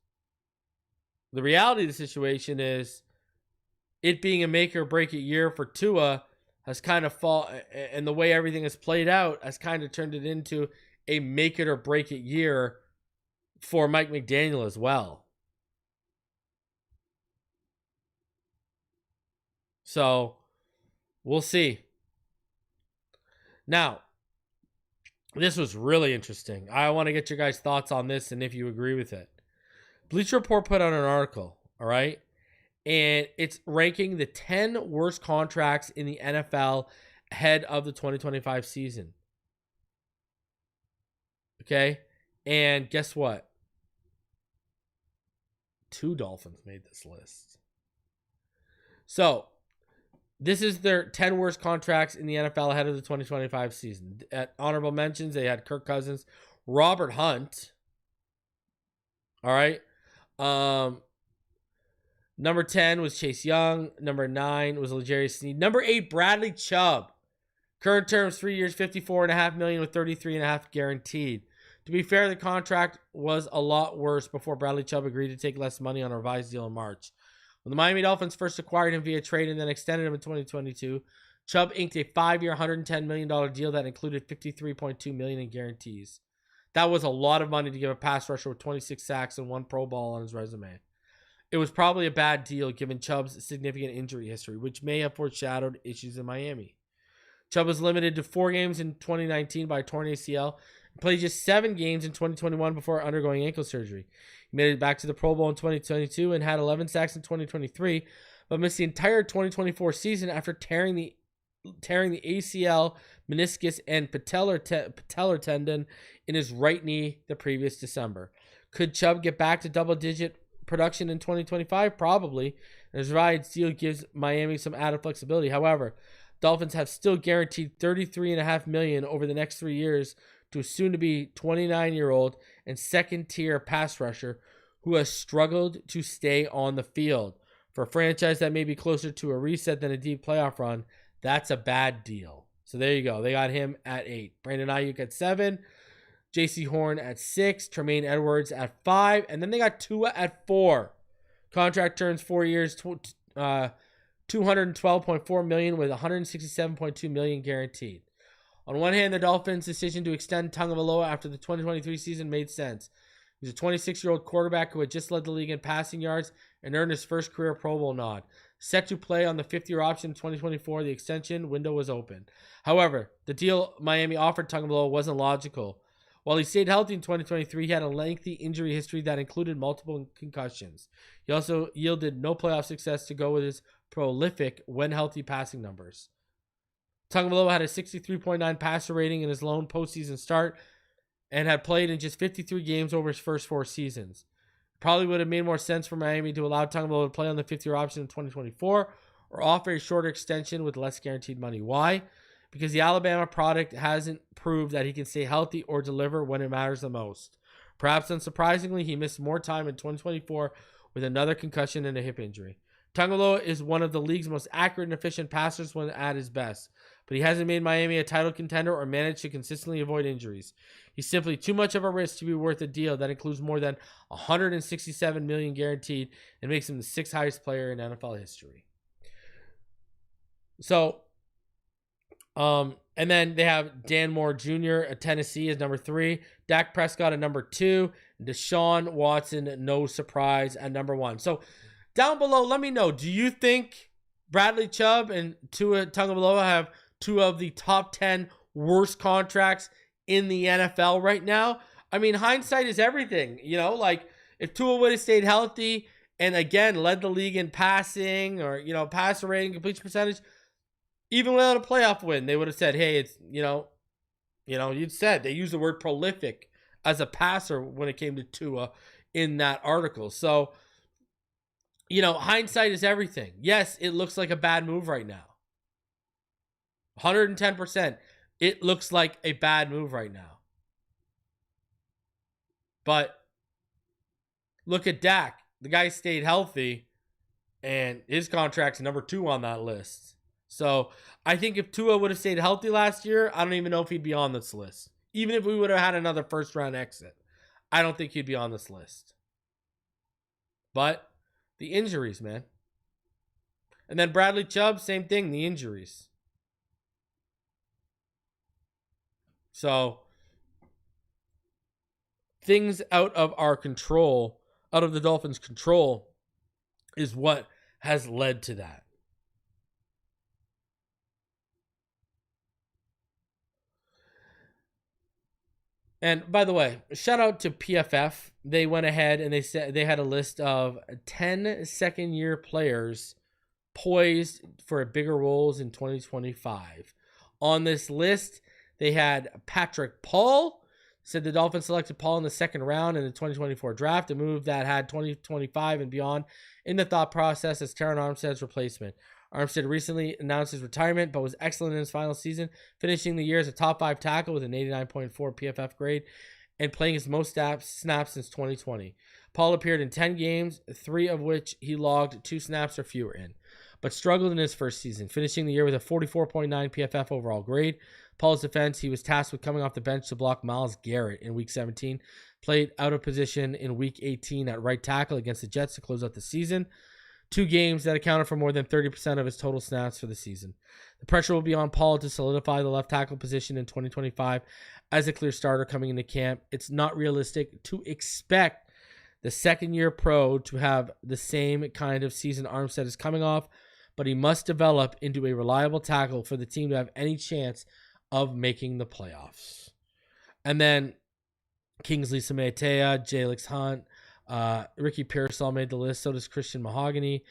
the reality of the situation is, it being a make or break it year for Tua has kind of and the way everything has played out has kind of turned it into a make it or break it year for Mike McDaniel as well. So, we'll see. Now, this was really interesting. I want to get your guys' thoughts on this and if you agree with it. Bleacher Report put out an article, all right? And it's ranking the 10 worst contracts in the NFL ahead of the 2025 season. Okay? And guess what? 2 Dolphins made this list. So, This is their 10 worst contracts in the NFL ahead of the 2025 season. At honorable mentions, they had Kirk Cousins, Robert Hunt. All right. Number 10 was Chase Young. Number 9 was L'Jarius Sneed. Number 8, Bradley Chubb. Current terms, 3 years, $54.5 million with $33.5 guaranteed. To be fair, the contract was a lot worse before Bradley Chubb agreed to take less money on a revised deal in March. When the Miami Dolphins first acquired him via trade and then extended him in 2022, Chubb inked a 5-year, $110 million deal that included $53.2 million in guarantees. That was a lot of money to give a pass rusher with 26 sacks and 1 Pro Bowl on his resume. It was probably a bad deal given Chubb's significant injury history, which may have foreshadowed issues in Miami. Chubb was limited to 4 games in 2019 by a torn ACL and played just 7 games in 2021 before undergoing ankle surgery. He made it back to the Pro Bowl in 2022 and had 11 sacks in 2023, but missed the entire 2024 season after tearing the ACL, meniscus, and patellar tendon in his right knee the previous December. Could Chubb get back to double-digit production in 2025? Probably. And his revised deal gives Miami some added flexibility. However, Dolphins have still guaranteed $33.5 million over the next 3 years to a soon-to-be 29-year-old and second-tier pass rusher who has struggled to stay on the field. For a franchise that may be closer to a reset than a deep playoff run, that's a bad deal. So there you go. They got him at 8. Brandon Ayuk at 7. J.C. Horn at 6. Tremaine Edwards at 5. And then they got Tua at 4. Contract terms 4 years, $212.4 million with $167.2 million guaranteed. On one hand, the Dolphins' decision to extend Tagovailoa after the 2023 season made sense. He's a 26-year-old quarterback who had just led the league in passing yards and earned his first career Pro Bowl nod. Set to play on the 5th-year option in 2024, the extension window was open. However, the deal Miami offered Tagovailoa wasn't logical. While he stayed healthy in 2023, he had a lengthy injury history that included multiple concussions. He also yielded no playoff success to go with his prolific, when healthy, passing numbers. Tagovailoa had a 63.9 passer rating in his lone postseason start and had played in just 53 games over his first 4 seasons. Probably would have made more sense for Miami to allow Tagovailoa to play on the 5th-year option in 2024 or offer a shorter extension with less guaranteed money. Why? Because the Alabama product hasn't proved that he can stay healthy or deliver when it matters the most. Perhaps unsurprisingly, he missed more time in 2024 with another concussion and a hip injury. Tagovailoa is one of the league's most accurate and efficient passers when at his best, but he hasn't made Miami a title contender or managed to consistently avoid injuries. He's simply too much of a risk to be worth a deal that includes more than $167 million guaranteed and makes him the 6th highest player in NFL history. So, and then they have Dan Moore Jr. at Tennessee as number 3, Dak Prescott at number 2, Deshaun Watson, no surprise, at number 1. So, down below, let me know, do you think Bradley Chubb and Tua Tagovailoa have 2 of the top 10 worst contracts in the NFL right now? I mean, hindsight is everything. You know, like if Tua would have stayed healthy and again led the league in passing or, passer rating, completion percentage, even without a playoff win, they would have said, hey, it's, you'd said they used the word prolific as a passer when it came to Tua in that article. So, hindsight is everything. Yes, it looks like a bad move right now. 110%. It looks like a bad move right now. But look at Dak. The guy stayed healthy, and his contract's number 2 on that list. So I think if Tua would have stayed healthy last year, I don't even know if he'd be on this list. Even if we would have had another first-round exit, I don't think he'd be on this list. But the injuries, man. And then Bradley Chubb, same thing, the injuries. So, things out of our control, out of the Dolphins' control, is what has led to that. And by the way, shout out to PFF. They went ahead and they said they had a list of 10 second-year players poised for bigger roles in 2025. On this list, they had Patrick Paul. Said the Dolphins selected Paul in the 2nd round in the 2024 draft, a move that had 2025 and beyond in the thought process as Terron Armstead's replacement. Armstead recently announced his retirement, but was excellent in his final season, finishing the year as a top 5 tackle with an 89.4 PFF grade and playing his most snaps since 2020. Paul appeared in 10 games, 3 of which he logged 2 snaps or fewer in, but struggled in his first season, finishing the year with a 44.9 PFF overall grade. Paul's defense, he was tasked with coming off the bench to block Myles Garrett in Week 17, played out of position in Week 18 at right tackle against the Jets to close out the season. 2 games that accounted for more than 30% of his total snaps for the season. The pressure will be on Paul to solidify the left tackle position in 2025 as a clear starter coming into camp. It's not realistic to expect the second-year pro to have the same kind of season Armstead is coming off, but he must develop into a reliable tackle for the team to have any chance of making the playoffs. And then Kingsley Samatea, Jalix Hunt, Ricky Pearsall made the list. So does Christian Mahogany.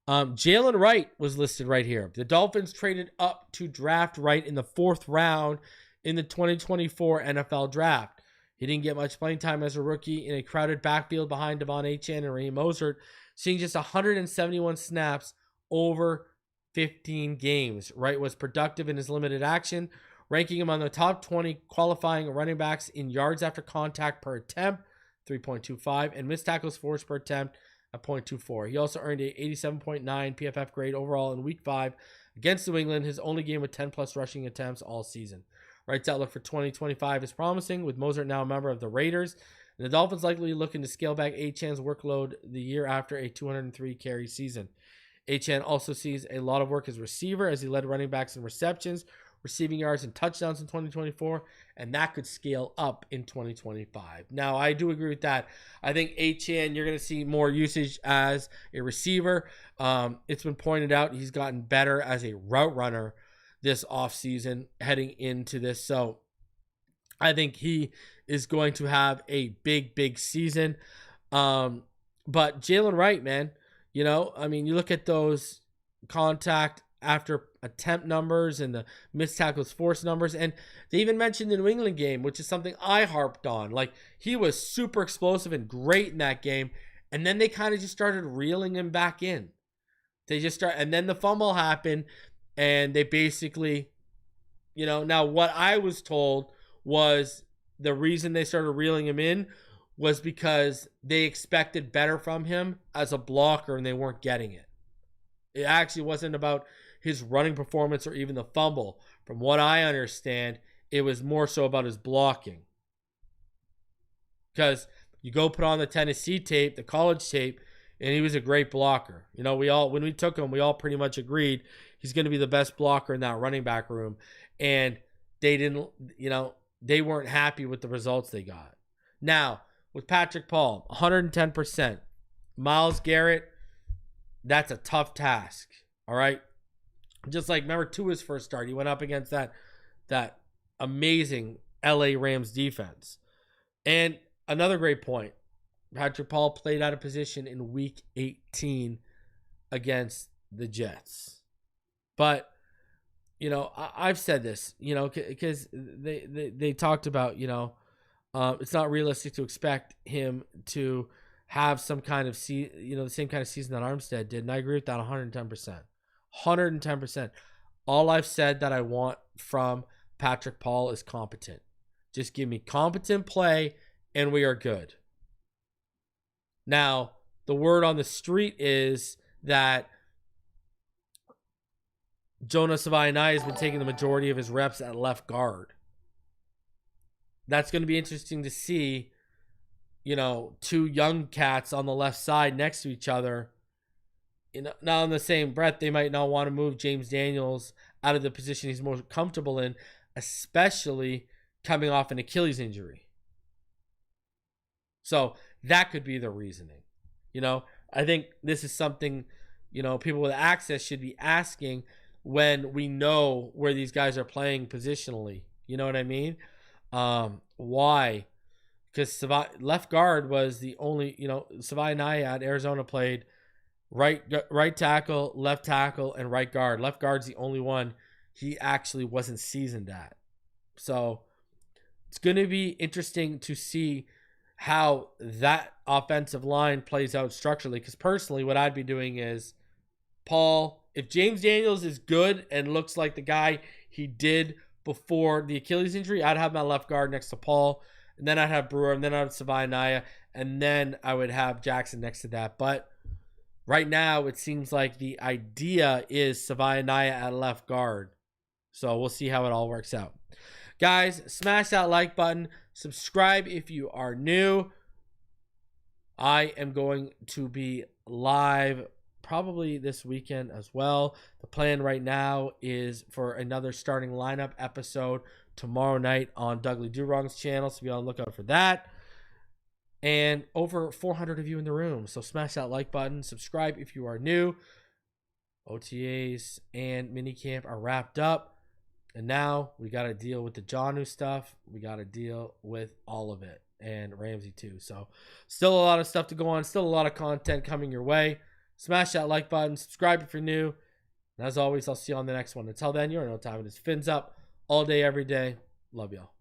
Jaylen Wright was listed right here. The Dolphins traded up to draft Wright in the 4th round in the 2024 NFL draft. He didn't get much playing time as a rookie in a crowded backfield behind Devon Achane and Raheem Mostert, seeing just 171 snaps over 15 games. Wright was productive in his limited action, ranking him on the top 20 qualifying running backs in yards after contact per attempt, 3.25, and missed tackles forced per attempt at 0.24. He also earned a 87.9 PFF grade overall in Week 5 against New England, his only game with 10-plus rushing attempts all season. Wright's outlook for 2025 is promising, with Mostert now a member of the Raiders, and the Dolphins likely looking to scale back Achane's workload the year after a 203-carry season. Achane also sees a lot of work as receiver as he led running backs in receptions, receiving yards, and touchdowns in 2024, and that could scale up in 2025. Now, I do agree with that. I think Achane, you're going to see more usage as a receiver. It's been pointed out he's gotten better as a route runner this offseason heading into this. So I think he is going to have a big season. But Jaylen Wright, man, you look at those contact after attempt numbers and the missed tackles forced numbers, and they even mentioned the New England game, which is something I harped on. Like, he was super explosive and great in that game, and then they kind of just started reeling him back in. And then the fumble happened, and they basically, now what I was told was the reason they started reeling him in was because they expected better from him as a blocker, and they weren't getting it. It actually wasn't about his running performance or even the fumble. From what I understand, it was more so about his blocking. Because you go put on the Tennessee tape, the college tape, and he was a great blocker. When we took him, we all pretty much agreed he's going to be the best blocker in that running back room. And they didn't, they weren't happy with the results they got. Now, with Patrick Paul, 110%. Myles Garrett, that's a tough task. All right. Just like, remember, to his first start, he went up against that amazing LA Rams defense. And another great point, Patrick Paul played out of position in Week 18 against the Jets. But, I've said this, because they talked about, it's not realistic to expect him to have some kind of the same kind of season that Armstead did, and I agree with that 110%. 110%. All I've said that I want from Patrick Paul is competent. Just give me competent play, and we are good. Now, the word on the street is that Jonah Savaianai has been taking the majority of his reps at left guard. That's going to be interesting to see, 2 young cats on the left side next to each other. Now in the same breath, they might not want to move James Daniels out of the position he's most comfortable in, especially coming off an Achilles injury. So that could be the reasoning. I think this is something, people with access should be asking when we know where these guys are playing positionally. You know what I mean? Why? Because left guard was the only, Savaianai at Arizona played right tackle, left tackle, and right guard. Left guard's the only one he actually wasn't seasoned at. So it's going to be interesting to see how that offensive line plays out structurally. Because personally, what I'd be doing is Paul. If James Daniels is good and looks like the guy he did before the Achilles injury, I'd have my left guard next to Paul. And then I'd have Brewer. And then I'd have Savaiinaia. And then I would have Jackson next to that. But right now, it seems like the idea is Savaiinaia at left guard. So we'll see how it all works out. Guys, smash that like button. Subscribe if you are new. I am going to be live probably this weekend as well. The plan right now is for another starting lineup episode tomorrow night on Douglas Durong's channel, so be on the lookout for that. And over 400 of you in the room, so smash that like button. Subscribe if you are new. OTAs and minicamp are wrapped up, and now we got to deal with the Jonnu stuff. We got to deal with all of it, and Ramsey too. So still a lot of stuff to go on, still a lot of content coming your way. Smash that like button, subscribe if you're new, and as always, I'll see you on the next one. Until then, you know what time it is. Fins up all day, every day. Love y'all.